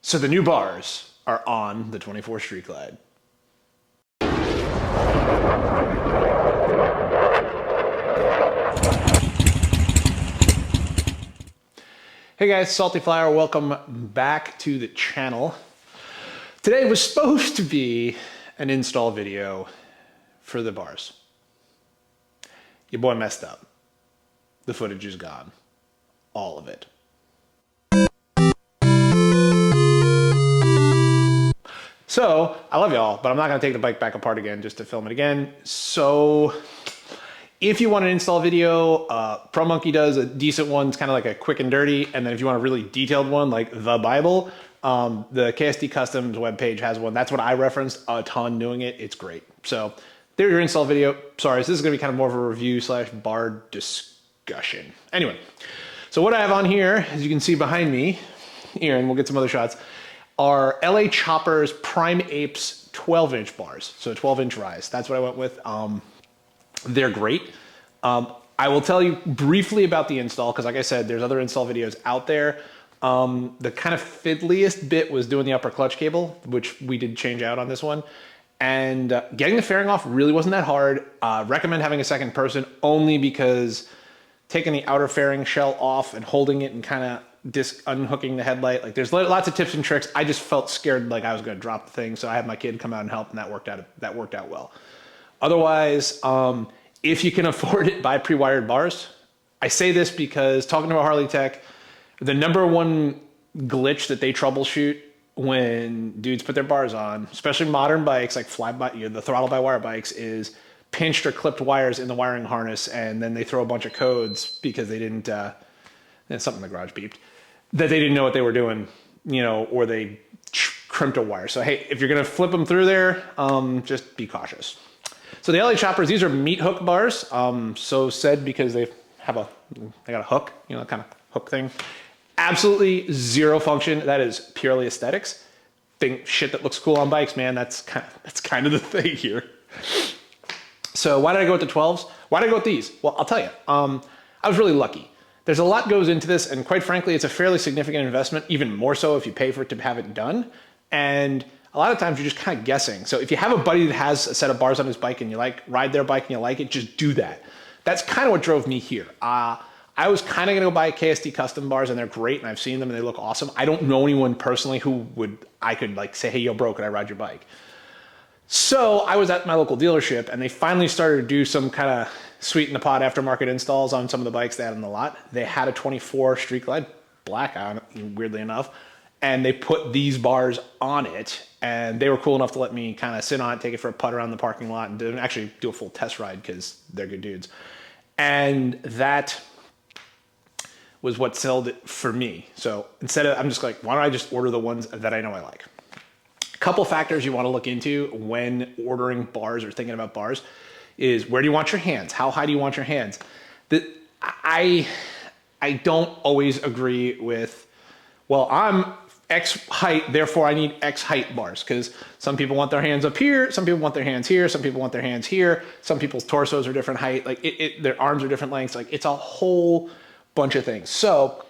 So the new bars are on the 24 Street Glide. Hey guys, Salty Flyer, welcome back to the channel. Today was supposed to be an install video for the bars. Your boy messed up. The footage is gone. All of it. So, I love y'all, but I'm not going to take the bike back apart again just to film it again. So, if you want an install video, ProMonkey does a decent one. It's kind of like a quick and dirty. And then if you want a really detailed one, like the Bible, the KSD Customs webpage has one. That's what I referenced a ton doing it. It's great. So, there's your install video. Sorry, so this is going to be kind of more of a review / bar discussion. Anyway, so what I have on here, as you can see behind me, here, and we'll get some other shots, are LA Choppers Prime Apes 12-inch bars. So 12-inch rise. That's what I went with. They're great. I will tell you briefly about the install because, like I said, there's other install videos out there. The kind of fiddliest bit was doing the upper clutch cable, which we did change out on this one. And getting the fairing off really wasn't that hard. Recommend having a second person only because taking the outer fairing shell off and holding it and kind of unhooking the headlight, like there's lots of tips and tricks. I just felt scared like I was going to drop the thing, so I had my kid come out and help, and that worked out well. Otherwise, if you can afford it, buy pre-wired bars. I say this because talking to a Harley tech, the number one glitch that they troubleshoot when dudes put their bars on, especially modern bikes like the throttle-by-wire bikes, is pinched or clipped wires in the wiring harness, and then they throw a bunch of codes because they didn't, something in the garage beeped, that they didn't know what they were doing, or they crimped a wire. So hey, if you're gonna flip them through there, just be cautious. So the LA Choppers, these are meat hook bars. So said because they got a hook, kind of hook thing. Absolutely zero function. That is purely aesthetics. Shit that looks cool on bikes, man. That's kind of the thing here. So why did I go with the 12s? Why did I go with these? Well, I'll tell you. I was really lucky. There's a lot goes into this, and quite frankly, it's a fairly significant investment, even more so if you pay for it to have it done. And a lot of times you're just kind of guessing. So if you have a buddy that has a set of bars on his bike and you ride their bike and you like it, just do that. That's kind of what drove me here. I was kind of going to go buy KSD custom bars, and they're great, and I've seen them and they look awesome. I don't know anyone personally who I could say, hey, yo, bro, could I ride your bike? So I was at my local dealership, and they finally started to do some kind of sweet in the pot aftermarket installs on some of the bikes they had in the lot. They had a 24 Street Glide black on it, weirdly enough, and they put these bars on it, and they were cool enough to let me kind of sit on it, take it for a putt around the parking lot, and didn't actually do a full test ride because they're good dudes. And that was what sold it for me. So I'm just like, why don't I just order the ones that I know I like? A couple factors you want to look into when ordering bars or thinking about bars is, where do you want your hands? How high do you want your hands? I don't always agree with, well, I'm X height, therefore I need X height bars, because some people want their hands up here, some people want their hands here, some people want their hands here, some people's torsos are different height, like their arms are different lengths, like it's a whole bunch of things. So,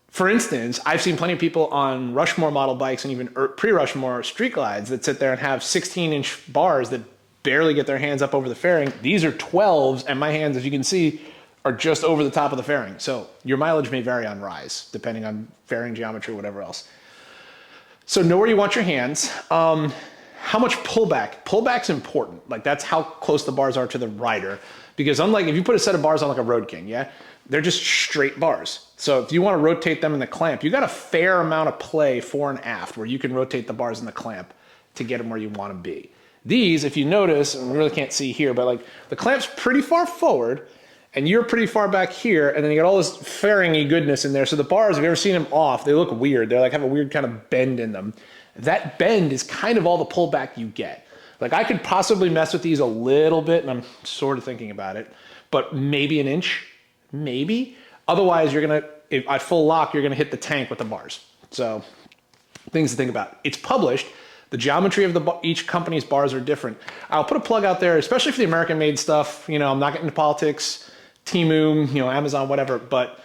for instance, I've seen plenty of people on Rushmore model bikes and even pre-Rushmore Street Glides that sit there and have 16-inch bars that barely get their hands up over the fairing. These are 12s, and my hands, as you can see, are just over the top of the fairing. So your mileage may vary on rise, depending on fairing geometry, whatever else. So know where you want your hands. How much pullback? Pullback's important. Like, that's how close the bars are to the rider. Because unlike if you put a set of bars on like a Road King, yeah, they're just straight bars. So if you want to rotate them in the clamp, you got a fair amount of play fore and aft where you can rotate the bars in the clamp to get them where you want to be. These, if you notice, and we really can't see here, but like the clamp's pretty far forward and you're pretty far back here, and then you got all this fairing-y goodness in there. So the bars, if you've ever seen them off, they look weird. They're like have a weird kind of bend in them. That bend is kind of all the pullback you get. Like, I could possibly mess with these a little bit, and I'm sort of thinking about it, but maybe an inch, maybe. Otherwise, at full lock, you're gonna hit the tank with the bars. So, things to think about. It's published. The geometry of each company's bars are different. I'll put a plug out there, especially for the American-made stuff. I'm not getting into politics, Temu, Amazon, whatever, but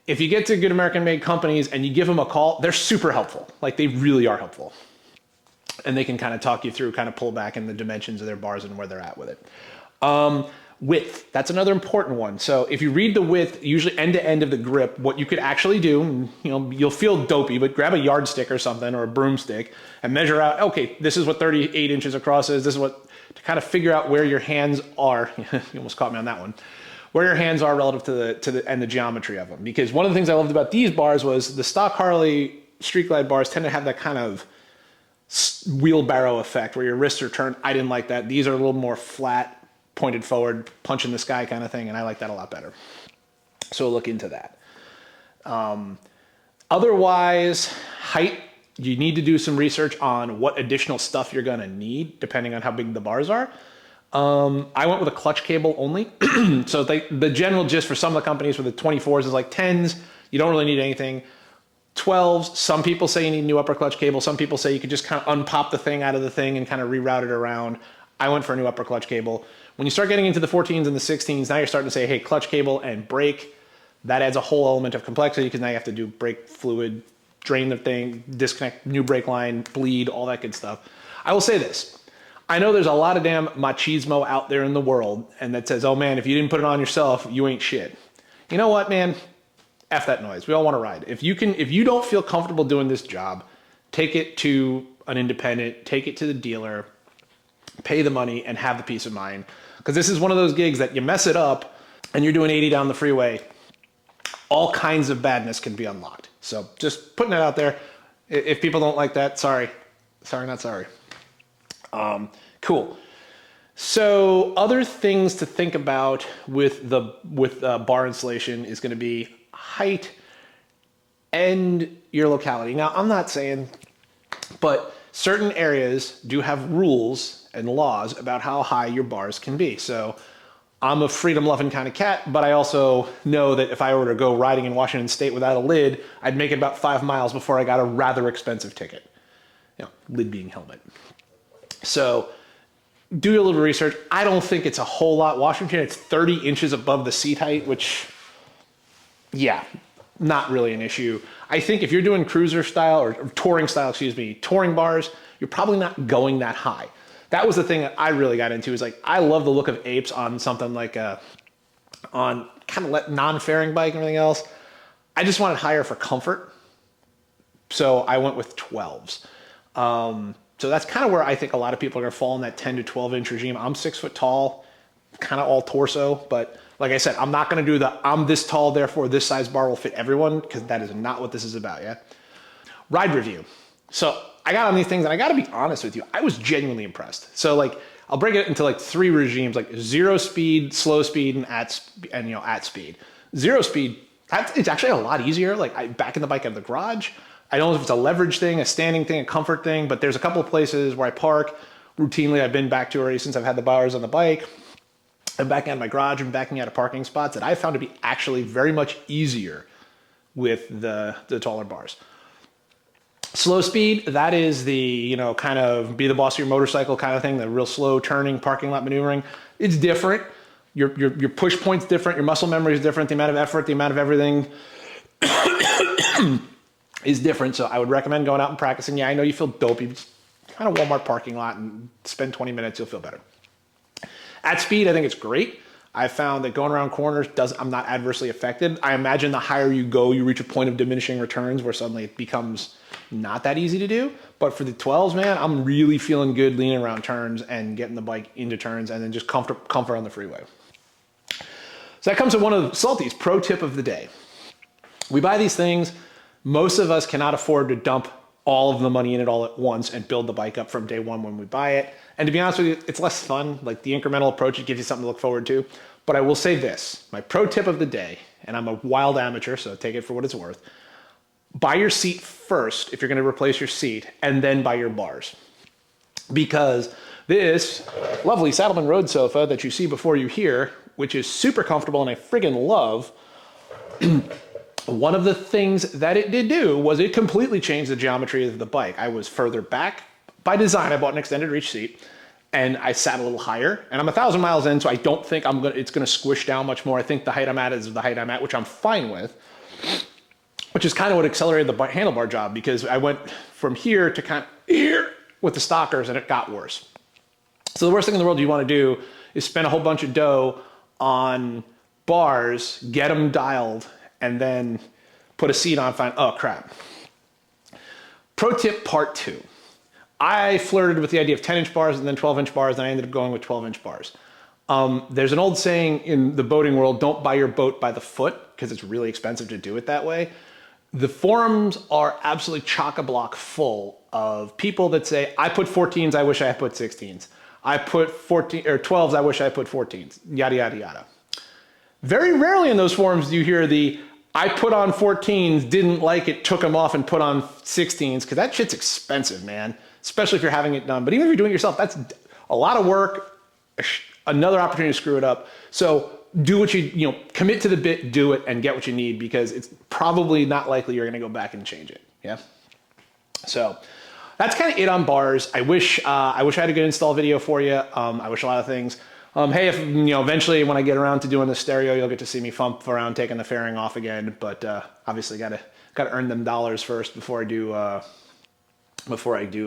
If you get to good American-made companies and you give them a call, they're super helpful. Like, they really are helpful. And they can kind of talk you through, kind of pull back in the dimensions of their bars and where they're at with it. Width, that's another important one. So if you read the width, usually end to end of the grip, what you could actually do, you know, you'll feel dopey, but grab a yardstick or something, or a broomstick, and measure out, okay, this is what 38 inches across is, this is what, to kind of figure out where your hands are. You almost caught me on that one. Where your hands are relative to the geometry of them. Because one of the things I loved about these bars was the stock Harley Street Glide bars tend to have that kind of wheelbarrow effect where your wrists are turned. I didn't like that. These are a little more flat, pointed forward, punch in the sky kind of thing, and I like that a lot better. So look into that. Otherwise, height, you need to do some research on what additional stuff you're gonna need depending on how big the bars are. I went with a clutch cable only. So the general gist for some of the companies for the 24s is like 10s, you don't really need anything. 12s, some people say you need a new upper clutch cable. Some people say you could just kind of unpop the thing out of the thing and kind of reroute it around. I went for a new upper clutch cable. When you start getting into the 14s and the 16s, now you're starting to say, hey, clutch cable and brake. That adds a whole element of complexity because now you have to do brake fluid, drain the thing, disconnect new brake line, bleed, all that good stuff. I will say this. I know there's a lot of damn machismo out there in the world and that says, oh man, if you didn't put it on yourself, you ain't shit. You know what, man? F that noise. We all want to ride. If you don't feel comfortable doing this job, take it to an independent, take it to the dealer, pay the money and have the peace of mind. Because this is one of those gigs that you mess it up and you're doing 80 down the freeway, all kinds of badness can be unlocked. So just putting it out there. If people don't like that, sorry. Sorry, not sorry. Cool. So other things to think about with bar installation is going to be height and your locality. Now, I'm not saying, but certain areas do have rules and laws about how high your bars can be. So I'm a freedom-loving kind of cat, but I also know that if I were to go riding in Washington State without a lid, I'd make it about 5 miles before I got a rather expensive ticket. You know, lid being helmet. So do a little research. I don't think it's a whole lot. Washington, it's 30 inches above the seat height, which, yeah, not really an issue. I think if you're doing cruiser style or touring style, touring bars, you're probably not going that high. That was the thing that I really got into is like, I love the look of Apes on something like on kind of non-fairing bike and everything else. I just wanted higher for comfort. So I went with 12s. So that's kind of where I think a lot of people are going to fall in that 10 to 12 inch regime. I'm 6 foot tall, kind of all torso, but like I said, I'm not going to do the I'm this tall, therefore this size bar will fit everyone, because that is not what this is about, yeah? Ride review. So I got on these things and I got to be honest with you, I was genuinely impressed. So like, I'll break it into like 3 regimes, like 0 speed, slow speed, and at speed. 0 speed, it's actually a lot easier. Like I back in the bike out of the garage. I don't know if it's a leverage thing, a standing thing, a comfort thing, but there's a couple of places where I park routinely. I've been back to already since I've had the bars on the bike. I'm backing out of my garage and backing out of parking spots that I found to be actually very much easier with the taller bars. Slow speed, that is the, you know, kind of be the boss of your motorcycle kind of thing, the real slow turning, parking lot maneuvering. It's different. Your push point's different. Your muscle memory is different. The amount of effort, the amount of everything is different. So I would recommend going out and practicing. Yeah, I know you feel dopey. Just kind of Walmart parking lot and spend 20 minutes, you'll feel better. At speed, I think it's great. I found that going around corners, I'm not adversely affected. I imagine the higher you go, you reach a point of diminishing returns where suddenly it becomes not that easy to do. But for the 12s, man, I'm really feeling good leaning around turns and getting the bike into turns and then just comfort on the freeway. So that comes to one of Salty's pro tip of the day. We buy these things. Most of us cannot afford to dump all of the money in it all at once and build the bike up from day one when we buy it. And to be honest with you, it's less fun. Like the incremental approach, it gives you something to look forward to. But I will say this, my pro tip of the day, and I'm a wild amateur, so take it for what it's worth. Buy your seat first if you're going to replace your seat, and then buy your bars. Because this lovely Saddleman Road sofa that you see before you here, which is super comfortable and I friggin' love, one of the things that it did do was it completely changed the geometry of the bike. I was further back. By design, I bought an extended reach seat and I sat a little higher, and I'm 1,000 miles in, so I don't think it's gonna squish down much more. I think the height I'm at is the height I'm at, which I'm fine with. which is kind of what accelerated the handlebar job, because I went from here to kind of here with the stockers and it got worse. So the worst thing in the world you want to do is spend a whole bunch of dough on bars, get them dialed, and then put a seat on, find, oh crap. Pro tip part 2. I flirted with the idea of 10-inch bars and then 12-inch bars, and I ended up going with 12-inch bars. There's an old saying in the boating world, don't buy your boat by the foot, because it's really expensive to do it that way. The forums are absolutely chock-a-block full of people that say, I put 14s, I wish I had put 16s. I put 14 or 12s, I wish I put 14s, yada, yada, yada. Very rarely in those forums do you hear the, I put on 14s, didn't like it, took them off and put on 16s, because that shit's expensive, man, especially if you're having it done. But even if you're doing it yourself, that's a lot of work, another opportunity to screw it up. So do what you commit to the bit, do it, and get what you need, because it's probably not likely you're going to go back and change it. Yeah. So that's kind of it on bars. I wish I had a good install video for you. I wish a lot of things. Hey, if eventually when I get around to doing the stereo, you'll get to see me thump around taking the fairing off again. But obviously, gotta earn them dollars first before I do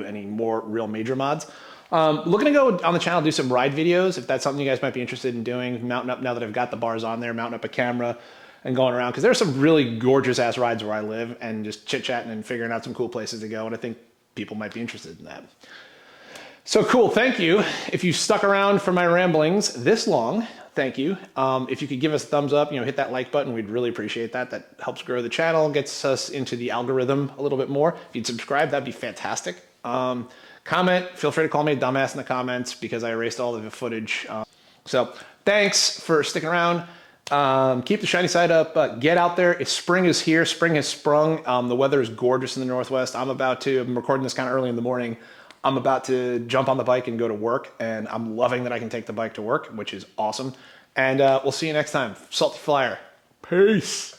any more real major mods. Looking to go on the channel, do some ride videos, if that's something you guys might be interested in doing, mounting up now that I've got the bars on there, mounting up a camera and going around, because there's some really gorgeous ass rides where I live, and just chit-chatting and figuring out some cool places to go, and I think people might be interested in that. So cool, thank you. If you stuck around for my ramblings this long, thank you. If you could give us a thumbs up, hit that like button, we'd really appreciate that. That helps grow the channel, gets us into the algorithm a little bit more. If you'd subscribe, that'd be fantastic. Comment, feel free to call me a dumbass in the comments, because I erased all of the footage. So thanks for sticking around. Keep the shiny side up. Get out there. Spring is here. Spring has sprung. The weather is gorgeous in the Northwest. I'm recording this kind of early in the morning. I'm about to jump on the bike and go to work, and I'm loving that I can take the bike to work, which is awesome. And we'll see you next time. Salty Flyer. Peace.